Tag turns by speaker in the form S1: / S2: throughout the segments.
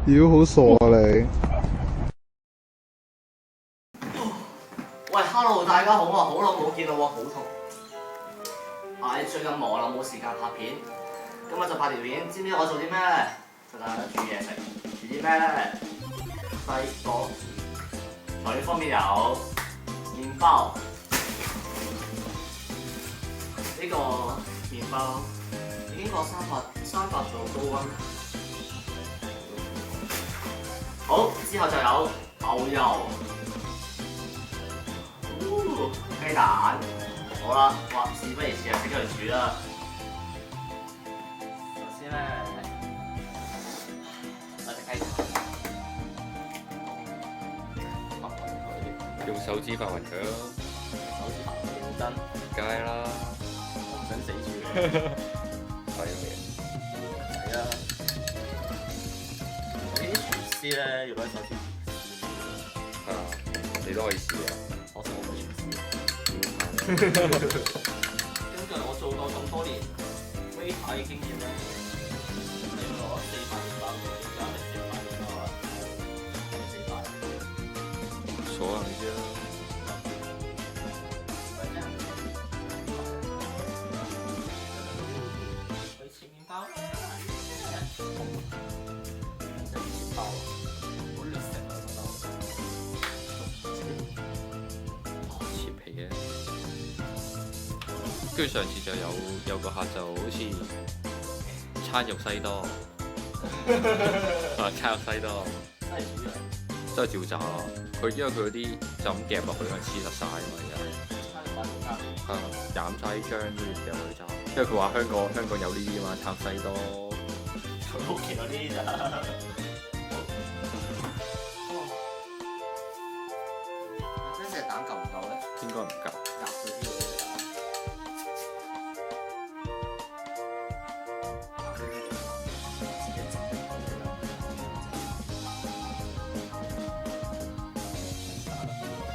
S1: 妖好傻啊你！
S2: 喂，hello，大家好啊，好耐冇見啦喎，好痛。唉，最近忙啦，冇時間拍片，今日就拍條片。知唔知我做啲咩？就等下煮嘢食，煮啲咩？西多士，材料方面有麵包，呢個麵包已經過300度高溫。好，之後就有牛油。雞蛋，好啦，哇，事不宜遲啊，即刻去煮啦。首先咧，攞隻雞蛋，發勻佢，
S3: 用手指發勻佢咯。
S2: 手指發勻認真，
S3: 梗係啦，
S2: 我唔想死住。
S3: 係咩？
S2: 係啊，呢啲廚師咧要攞手指
S3: 係啊，你都可以試啊。
S2: 可惜我冇廚師。根據我做過咁多年 waiter 嘅經驗咧，你要攞400麵包嘅，而家係400麵包啊，400。
S3: 數下你知啦。
S2: 可以切麵包，真係切包，好劣食啊！
S3: 切皮嘅。跟住上次就有個客就好似餐肉西多，餐肉西多，
S2: 真係煮啊！
S3: 真係照炸咯。佢因為佢嗰啲就咁夾落去，因為黐實晒啊嘛，而家係飲晒啲漿跟住掉落去炸。因為佢話香港有呢啲啊嘛，餐西多。
S2: 佢屋企有呢啲咋？呢隻蛋夠唔夠咧？
S3: 應該唔夠。
S2: 壓佢啲喎，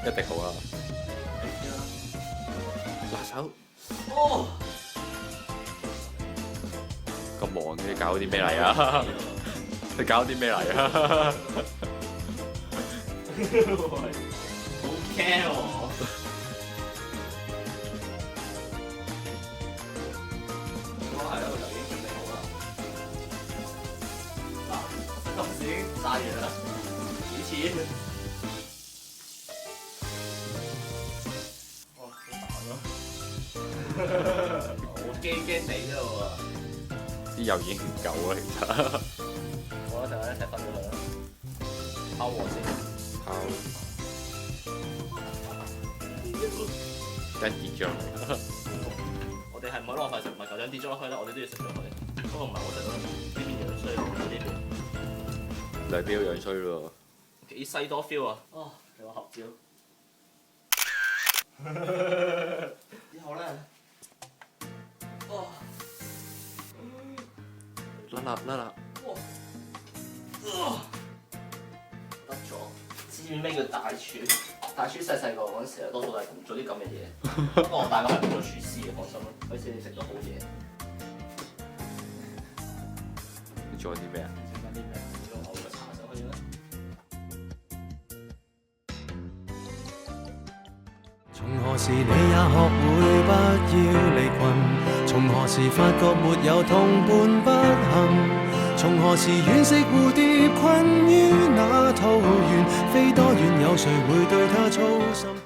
S3: 一定好啊！辣手
S2: 哦，
S3: 咁忙，你搞啲咩嚟啊？你搞啲咩嚟啊？
S2: 好驚喎！應該係啦，我就已經準備好啦。嗱，咁時已經炸完啦，幾錢？哇，好大咯！我驚驚地啫喎。
S3: 啲油已經唔夠啦，其實。
S2: 我一陣一齊分咗佢啦，烤鑊先。
S3: 烤。真跌咗落嚟。
S2: 我哋係唔可以浪費食物，就咁跌咗落去啦，我哋都要食咗佢。不過唔係我食到呢邊樣衰，呢邊。
S3: 兩邊都樣衰咯
S2: 幾西多 feel 啊！哦，有個合照。之後咧，哦，
S3: 喎，甩啦！
S2: 哇，得咗。知唔知咩叫大廚？大廚細個嗰陣時啊，多數都係做啲咁嘅嘢。不過我大個係唔做廚師嘅，放心啦，可以先食到好嘢。
S3: 你做緊啲咩啊？
S2: 整緊啲咩？用我嘅茶上去啦。
S4: 從何時你也學會不要離群？從何時發覺沒有同伴不行？從何時惋惜蝴蝶困於那桃源？飛多遠有誰會對它操心？